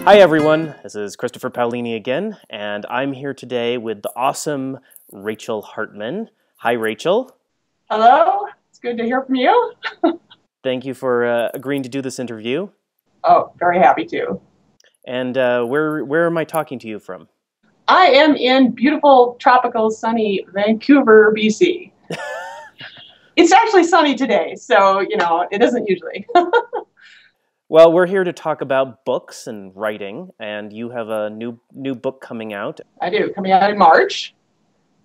Hi everyone, this is Christopher Paolini again, and I'm here today with the awesome Rachel Hartman. Hi Rachel. Hello, it's good to hear from you. Thank you for agreeing to do this interview. Oh, very happy to. And where am I talking to you from? I am in beautiful, tropical, sunny Vancouver, BC. It's actually sunny today, so, it isn't usually. Well, we're here to talk about books and writing, and you have a new book coming out. I do, coming out in March.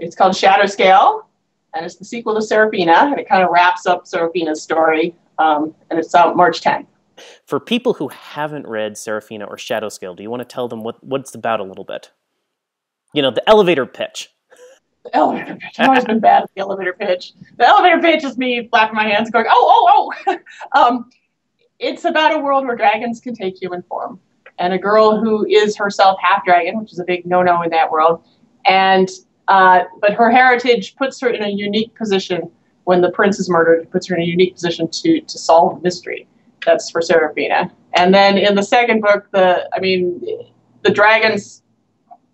It's called Shadow Scale, and it's the sequel to Serafina, and it kind of wraps up Serafina's story, and it's out March 10th. For people who haven't read Serafina or Shadow Scale, do you want to tell them what it's about a little bit? You know, the elevator pitch. The elevator pitch. I've always been bad at the elevator pitch. The elevator pitch is me flapping my hands going, oh. It's about a world where dragons can take human form. And a girl who is herself half dragon, which is a big no-no in that world. And but her heritage puts her in a unique position when the prince is murdered. It puts her in a unique position to solve the mystery. That's for Serafina. And then in the second book, the dragons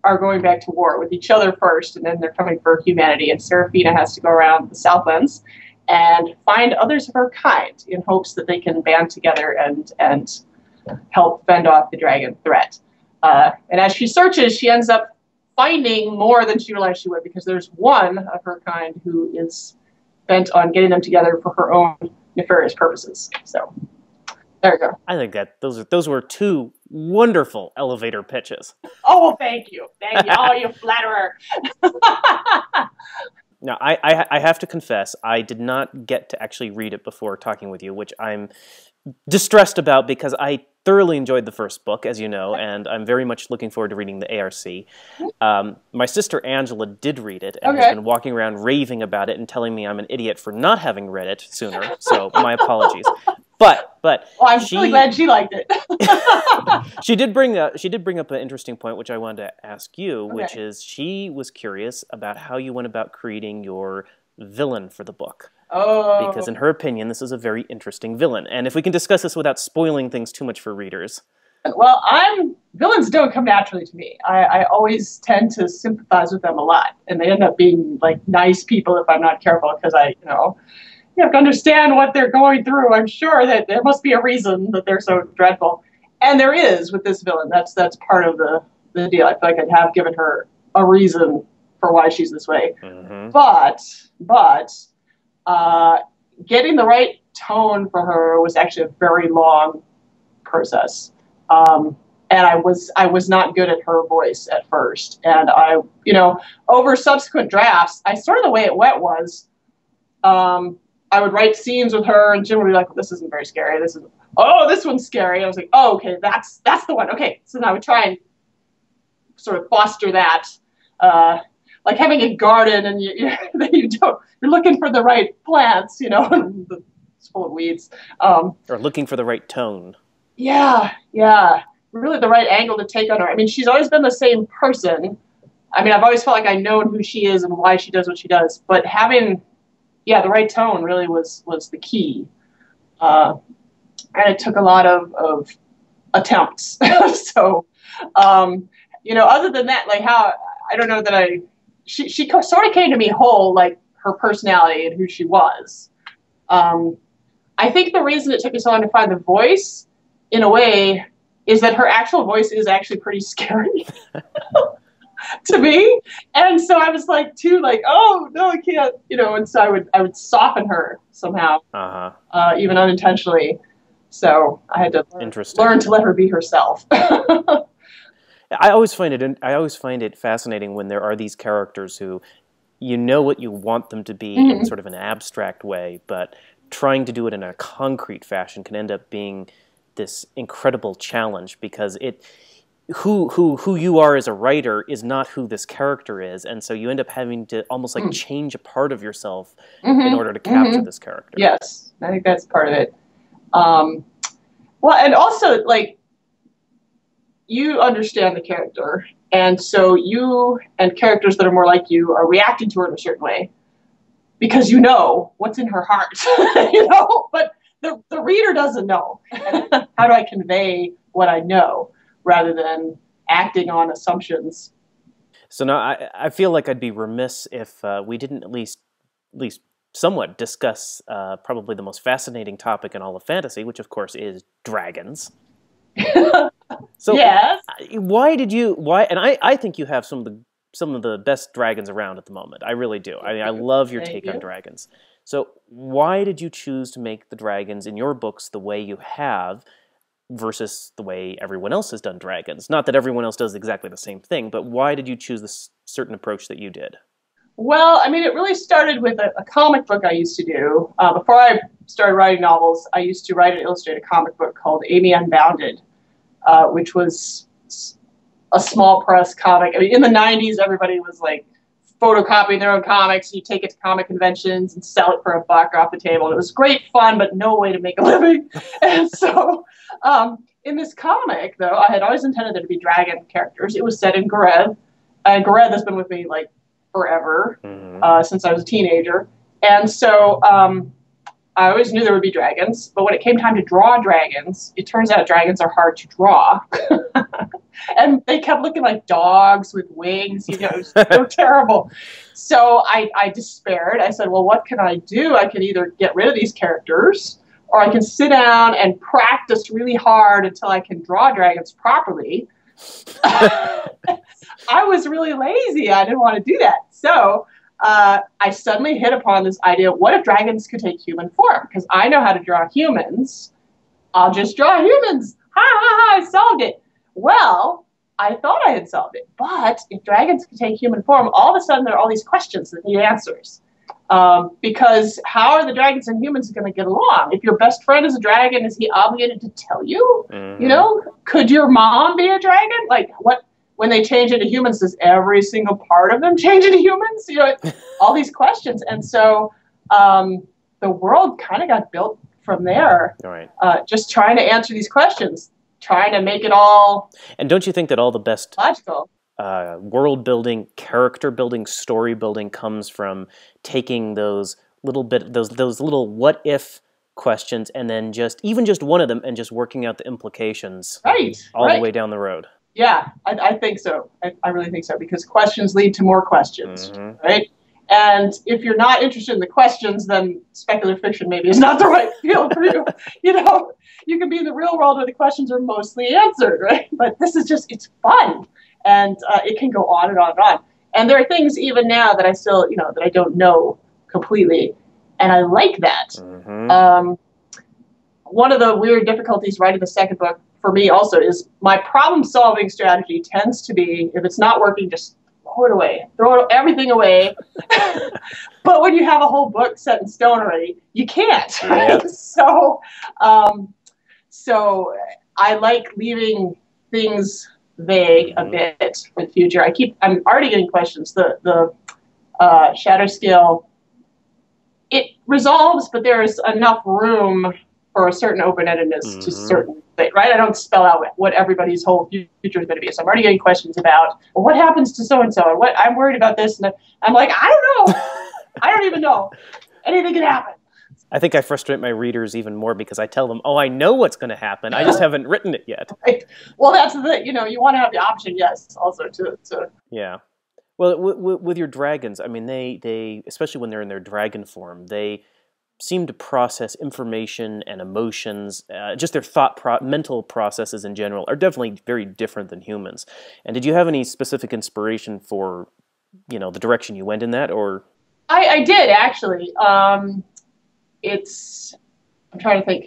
are going back to war with each other first, and then they're coming for humanity. And Serafina has to go around the Southlands and find others of her kind in hopes that they can band together and help fend off the dragon threat. And as she searches, she ends up finding more than she realized she would, because there's one of her kind who is bent on getting them together for her own nefarious purposes. So there you go. I think that those were two wonderful elevator pitches. Oh, well, thank you. Thank you. Oh, you flatterer. Now, I have to confess, I did not get to actually read it before talking with you, which I'm distressed about because I thoroughly enjoyed the first book, as you know, and I'm very much looking forward to reading the ARC. My sister Angela did read it and has been walking around raving about it and telling me I'm an idiot for not having read it sooner, so my apologies. But well, I'm really glad she liked it. she did bring up an interesting point, which I wanted to ask you, which is she was curious about how you went about creating your villain for the book. Oh. Because in her opinion, this is a very interesting villain. And if we can discuss this without spoiling things too much for readers. Well, villains don't come naturally to me. I always tend to sympathize with them a lot, and they end up being like nice people if I'm not careful, because you have to understand what they're going through. I'm sure that there must be a reason that they're so dreadful. And there is with this villain. That's part of the deal. I feel like I'd have given her a reason for why she's this way. Mm-hmm. But getting the right tone for her was actually a very long process. And I was not good at her voice at first. And over subsequent drafts, the way it went was, I would write scenes with her, and Jim would be like, "This isn't very scary. This one's scary." I was like, "Oh, okay, that's the one." Okay, so then I would try and sort of foster that, like having a garden, and you're looking for the right plants, and it's full of weeds. Or looking for the right tone. Yeah, really the right angle to take on her. I mean, she's always been the same person. I mean, I've always felt like I've known who she is and why she does what she does, but having the right tone really was the key. And it took a lot of attempts. So, other than that, like I don't know that she sort of came to me whole, like her personality and who she was. I think the reason it took me so long to find the voice, in a way, is that her actual voice is actually pretty scary. To me, and so I was oh no, I can't, and so I would soften her somehow, even unintentionally. So I had to learn to let her be herself. I always find it fascinating when there are these characters who, what you want them to be in sort of an abstract way, but trying to do it in a concrete fashion can end up being this incredible challenge, because who you are as a writer is not who this character is, and so you end up having to almost like change a part of yourself in order to capture this character. Yes, I think that's part of it. Well, and also, like, you understand the character, and so you and characters that are more like you are reacting to her in a certain way because you know what's in her heart, but the reader doesn't know. How do I convey what I know? rather than acting on assumptions. So now I feel like I'd be remiss if we didn't at least somewhat discuss probably the most fascinating topic in all of fantasy, which of course is dragons. So Yes. why and I think you have some of the best dragons around at the moment. I really do. I mean, I love your take on dragons. So why did you choose to make the dragons in your books the way you have versus the way everyone else has done dragons? Not that everyone else does exactly the same thing, but why did you choose this certain approach that you did? Well, I mean, it really started with a comic book I used to do. Before I started writing novels, I used to write an illustrated comic book called Amy Unbounded, which was a small press comic. I mean, in the 90s, everybody was like photocopying their own comics. You take it to comic conventions and sell it for $1 off the table. And it was great fun, but no way to make a living. And so in this comic, though, I had always intended there to be dragon characters. It was set in Gareth. And Gareth has been with me like forever, since I was a teenager. And so I always knew there would be dragons. But when it came time to draw dragons, it turns out dragons are hard to draw. And they kept looking like dogs with wings, you know, it was so terrible. So I despaired. I said, well, what can I do? I can either get rid of these characters, or I can sit down and practice really hard until I can draw dragons properly. I was really lazy. I didn't want to do that. So I suddenly hit upon this idea, what if dragons could take human form? Because I know how to draw humans. I'll just draw humans. Ha, ha, ha, I solved it. Well, I thought I had solved it, but if dragons could take human form, all of a sudden there are all these questions that need answers. Because how are the dragons and humans going to get along? If your best friend is a dragon, is he obligated to tell you? You know, could your mom be a dragon? Like, what? When they change into humans, does every single part of them change into humans? You know, all these questions. And so the world kind of got built from there, just trying to answer these questions. Trying to make it all. And don't you think that all the best logical world building, character building, story building comes from taking those little what if questions and then just one of them and just working out the implications all the way down the road? Yeah, I think so. I really think so, because questions lead to more questions, right? And if you're not interested in the questions, then speculative fiction maybe is not the right field for you. You know, you can be in the real world where the questions are mostly answered, right? But this is just, it's fun. And it can go on and on and on. And there are things even now that I still, you know, that I don't know completely. And I like that. One of the weird difficulties writing the second book for me also is my problem-solving strategy tends to be, if it's not working, just throw it away, throw everything away. But when you have a whole book set in stone already, you can't. Right? Yeah. So I like leaving things vague a bit for the future. I'm already getting questions. The shadow scale, it resolves, but there is enough room for a certain open-endedness to certain things, right? I don't spell out what everybody's whole future is going to be. So I'm already getting questions about, well, what happens to so-and-so? And what I'm worried about this. And I'm like, I don't know. I don't even know. Anything can happen. I think I frustrate my readers even more because I tell them, oh, I know what's going to happen. I just haven't written it yet. Right. Well, that's the thing. You know, you want to have the option, yes, also to. Yeah. Well, with your dragons, I mean, they especially when they're in their dragon form, they seem to process information and emotions. Just their mental processes in general are definitely very different than humans. And did you have any specific inspiration for, you know, the direction you went in that, or? I did actually. I'm trying to think.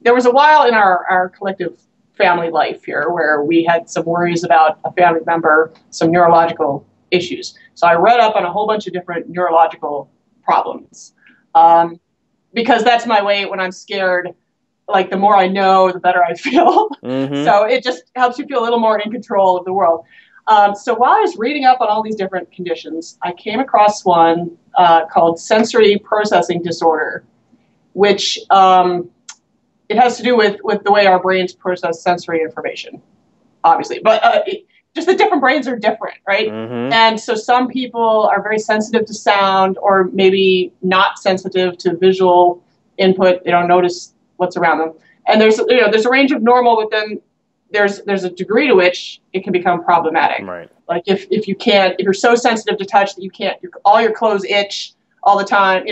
There was a while in our collective family life here where we had some worries about a family member, some neurological issues. So I read up on a whole bunch of different neurological problems. Because that's my way when I'm scared. Like, the more I know, the better I feel. So it just helps you feel a little more in control of the world. So while I was reading up on all these different conditions, I came across one called sensory processing disorder, which it has to do with the way our brains process sensory information, obviously. But just the different brains are different, right? And so some people are very sensitive to sound, or maybe not sensitive to visual input. They don't notice what's around them. And there's a range of normal, but then there's a degree to which it can become problematic. Right. Like if you're so sensitive to touch that you can't, all your clothes itch all the time,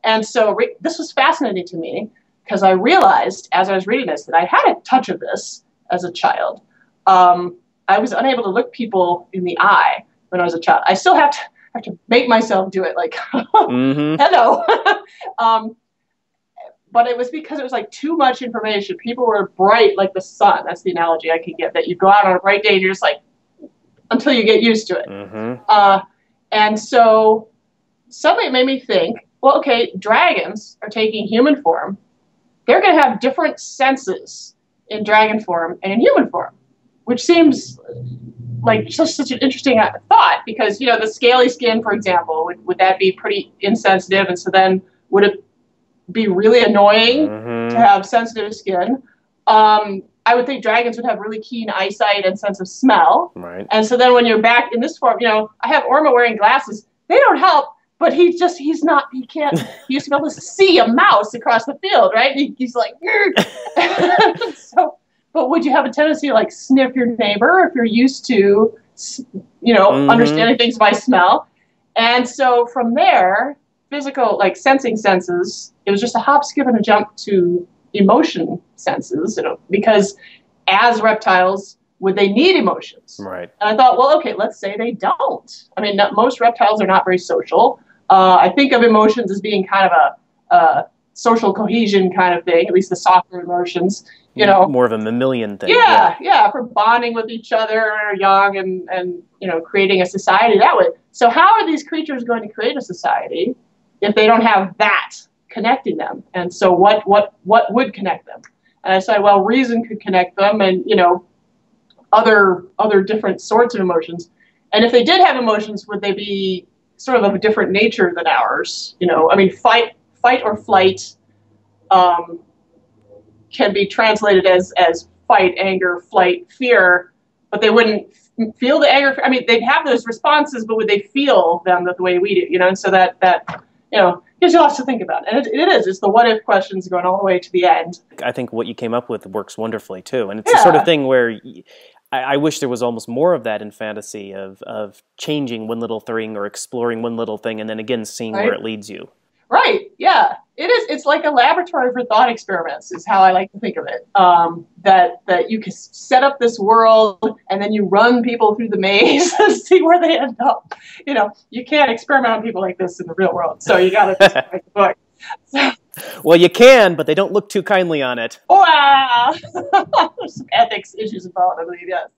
And so this was fascinating to me because I realized as I was reading this that I had a touch of this as a child. I was unable to look people in the eye when I was a child. I still have to make myself do it, like, hello. But it was because it was like too much information. People were bright like the sun. That's the analogy I can get. That you go out on a bright day and you're just like, until you get used to it. And so suddenly it made me think, well, okay, dragons are taking human form. They're going to have different senses in dragon form and in human form, which seems like just such an interesting thought because, the scaly skin, for example, would that be pretty insensitive? And so then would it be really annoying to have sensitive skin? I would think dragons would have really keen eyesight and sense of smell. Right. And so then when you're back in this form, I have Orma wearing glasses. They don't help, but he used to be able to see a mouse across the field, right? He's like, so, but would you have a tendency to like sniff your neighbor if you're used to, understanding things by smell? And so from there, physical, like sensing senses, it was just a hop, skip, and a jump to emotion senses, because as reptiles, would they need emotions? Right. And I thought, well, okay, let's say they don't. I mean, most reptiles are not very social. I think of emotions as being kind of a social cohesion kind of thing, at least the softer emotions, More of a mammalian thing. Yeah, for bonding with each other young and creating a society that way. So how are these creatures going to create a society if they don't have that connecting them? And so what would connect them? And I said, well, reason could connect them and, other different sorts of emotions. And if they did have emotions, would they be sort of a different nature than ours? I mean, fight or flight can be translated as fight, anger, flight, fear, but they wouldn't feel the anger. I mean, they'd have those responses, but would they feel them the way we do? And so that gives you lots to think about. And it's the what if questions going all the way to the end. I think what you came up with works wonderfully too. And it's the sort of thing where I wish there was almost more of that in fantasy of changing one little thing or exploring one little thing and then again seeing where it leads you. Right. Yeah. It is. It's like a laboratory for thought experiments is how I like to think of it. That you can set up this world and then you run people through the maze and see where they end up. You can't experiment on people like this in the real world. So you got to write the book. So, well, you can, but they don't look too kindly on it. Wow. There's some ethics issues involved, I believe, yes.